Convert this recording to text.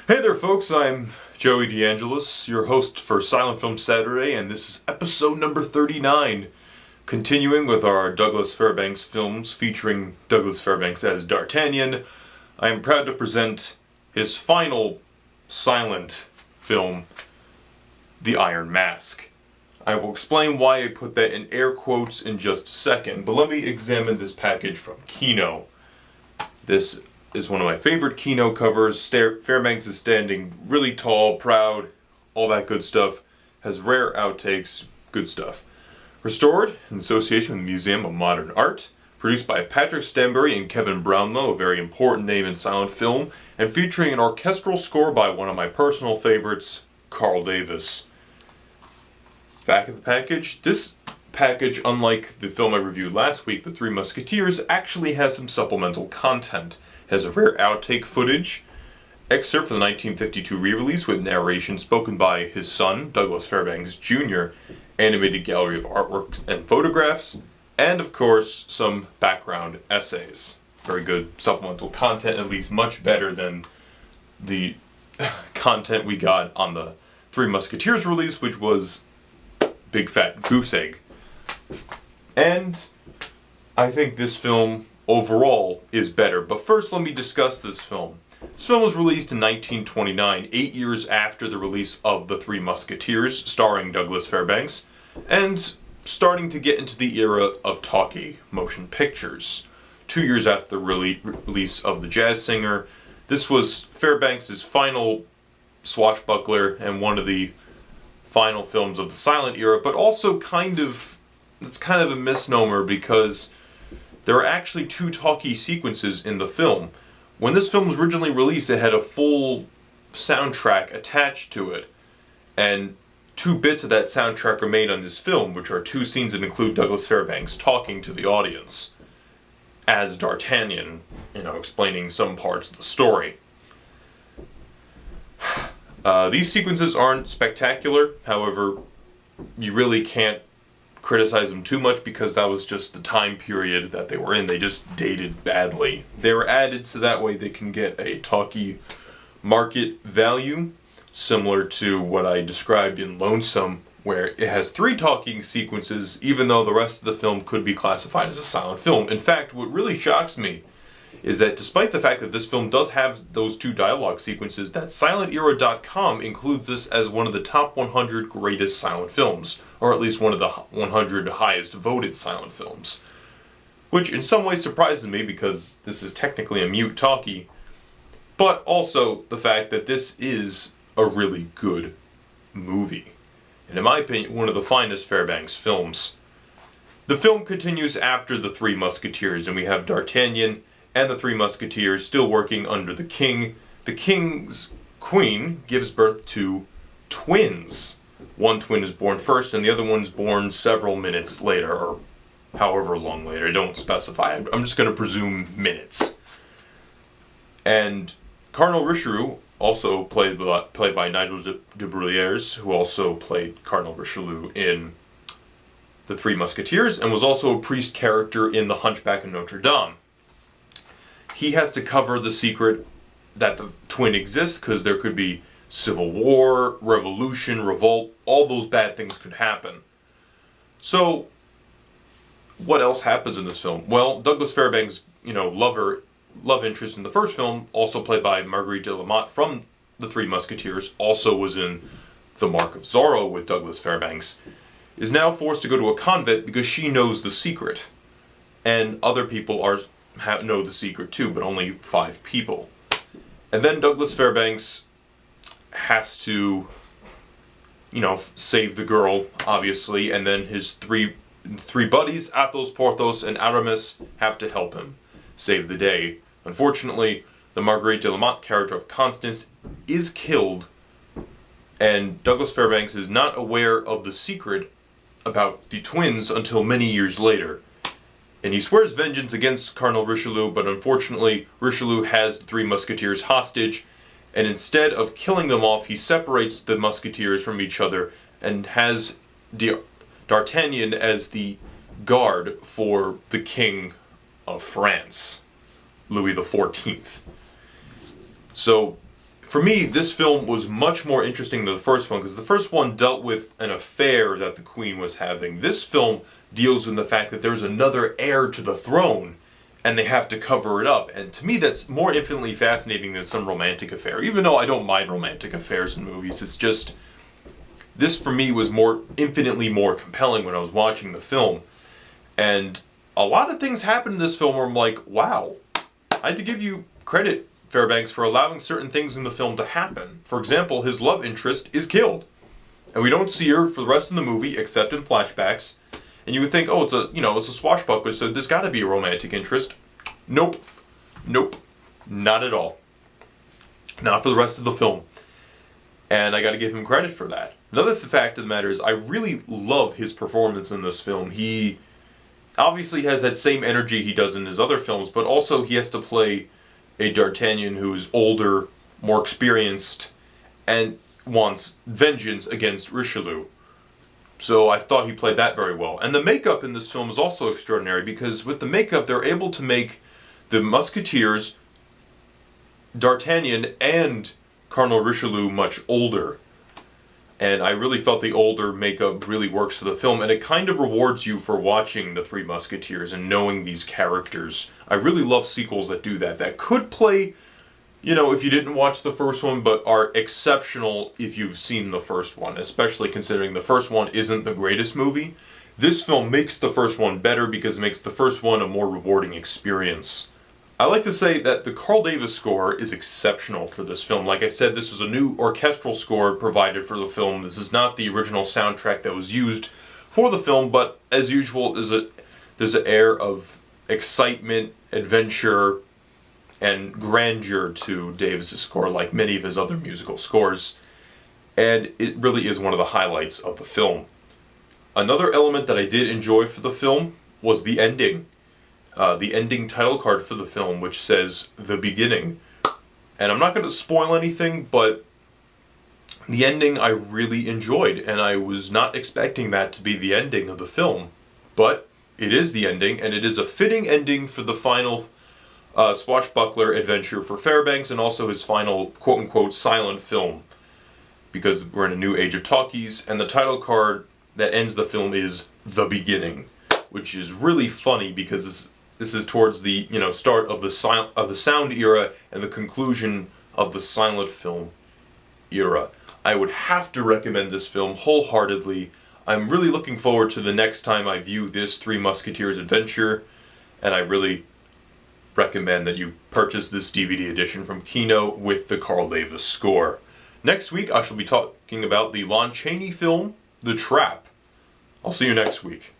Hey there folks, I'm Joey DeAngelis, your host for Silent Film Saturday, and this is episode number 39, continuing with our Douglas Fairbanks films featuring Douglas Fairbanks as D'Artagnan. I am proud to present his final silent film, The Iron Mask. I will explain why I put that in air quotes in just a second, but let me examine this package from Kino. This is one of my favorite Kino covers. Fairbanks is standing really tall, proud, all that good stuff. Has rare outtakes, good stuff. Restored in association with the Museum of Modern Art. Produced by Patrick Stanbury and Kevin Brownlow, a very important name in silent film. And featuring an orchestral score by one of my personal favorites, Carl Davis. Back of the package. This package, unlike the film I reviewed last week, The Three Musketeers, actually has some supplemental content. It has a rare outtake footage, excerpt from the 1952 re-release with narration spoken by his son, Douglas Fairbanks Jr., animated gallery of artwork and photographs, and of course, some background essays. Very good supplemental content, at least much better than the content we got on the Three Musketeers release, which was big fat goose egg. And I think this film overall is better. But first, let me discuss this film. This film was released in 1929, 8 years after the release of The Three Musketeers, starring Douglas Fairbanks, and starting to get into the era of talkie motion pictures. 2 years after the release of The Jazz Singer, this was Fairbanks' final swashbuckler and one of the final films of the silent era, but also it's kind of a misnomer because there are actually two talkie sequences in the film. When this film was originally released, it had a full soundtrack attached to it, and 2 bits of that soundtrack are made on this film, which are 2 scenes that include Douglas Fairbanks talking to the audience as D'Artagnan, explaining some parts of the story. These sequences aren't spectacular, however, you really can't criticize them too much because that was just the time period that they were in. They just dated badly. They were added so that way they can get a talkie market value, similar to what I described in Lonesome, where it has 3 talking sequences, even though the rest of the film could be classified as a silent film. In fact, what really shocks me is that despite the fact that this film does have those 2 dialogue sequences, that SilentEra.com includes this as one of the top 100 greatest silent films, or at least one of the 100 highest voted silent films. Which in some ways surprises me because this is technically a mute talkie, but also the fact that this is a really good movie. And in my opinion, one of the finest Fairbanks films. The film continues after The Three Musketeers, and we have D'Artagnan and the Three Musketeers still working under the king. The king's queen gives birth to twins. One twin is born first, and the other one's born several minutes later, or however long later. I don't specify. I'm just going to presume minutes. And Cardinal Richelieu, also played by Nigel de Bruyères, who also played Cardinal Richelieu in The Three Musketeers, and was also a priest character in The Hunchback of Notre Dame. He has to cover the secret that the twin exists because there could be civil war, revolution, revolt, all those bad things could happen. So, what else happens in this film? Well, Douglas Fairbanks, love interest in the first film, also played by Marguerite de Lamotte from The Three Musketeers, also was in The Mark of Zorro with Douglas Fairbanks, is now forced to go to a convent because she knows the secret. And other people know the secret too, but only 5 people. And then Douglas Fairbanks has to, save the girl, obviously, and then his three buddies, Athos, Porthos, and Aramis, have to help him save the day. Unfortunately, the Marguerite de Lamotte character of Constance is killed, and Douglas Fairbanks is not aware of the secret about the twins until many years later. And he swears vengeance against Cardinal Richelieu, but unfortunately, Richelieu has the Three Musketeers hostage, and instead of killing them off, he separates the Musketeers from each other and has D'Artagnan as the guard for the King of France, Louis XIV. So For me, this film was much more interesting than the first one, because the first one dealt with an affair that the Queen was having. This film deals with the fact that there's another heir to the throne, and they have to cover it up. And to me, that's more infinitely fascinating than some romantic affair. Even though I don't mind romantic affairs in movies, it's just, this for me was infinitely more compelling when I was watching the film. And a lot of things happen in this film where I'm like, wow, I had to give you credit, Fairbanks, for allowing certain things in the film to happen. For example, his love interest is killed, and we don't see her for the rest of the movie except in flashbacks. And you would think, oh, it's a swashbuckler, so there's got to be a romantic interest. Nope, not at all. Not for the rest of the film. And I got to give him credit for that. Another fact of the matter is, I really love his performance in this film. He obviously has that same energy he does in his other films, but also he has to play a D'Artagnan who's older, more experienced, and wants vengeance against Richelieu. So I thought he played that very well. And the makeup in this film is also extraordinary, because with the makeup they're able to make the Musketeers, D'Artagnan, and Cardinal Richelieu much older. And I really felt the older makeup really works for the film, and it kind of rewards you for watching The Three Musketeers and knowing these characters. I really love sequels that do that. That could play, if you didn't watch the first one, but are exceptional if you've seen the first one, especially considering the first one isn't the greatest movie. This film makes the first one better because it makes the first one a more rewarding experience. I like to say that the Carl Davis score is exceptional for this film. Like I said, this is a new orchestral score provided for the film. This is not the original soundtrack that was used for the film, but as usual, there's an air of excitement, adventure, and grandeur to Davis's score, like many of his other musical scores. And it really is one of the highlights of the film. Another element that I did enjoy for the film was the ending. The ending title card for the film, which says "The Beginning." And I'm not going to spoil anything, but the ending I really enjoyed, and I was not expecting that to be the ending of the film. But it is the ending, and it is a fitting ending for the final swashbuckler adventure for Fairbanks, and also his final quote-unquote silent film, because we're in a new age of talkies, and the title card that ends the film is "The Beginning," which is really funny because this is towards the start of the sound era and the conclusion of the silent film era. I would have to recommend this film wholeheartedly. I'm really looking forward to the next time I view this Three Musketeers adventure, and I really recommend that you purchase this DVD edition from Kino with the Carl Davis score. Next week I shall be talking about the Lon Chaney film, The Trap. I'll see you next week.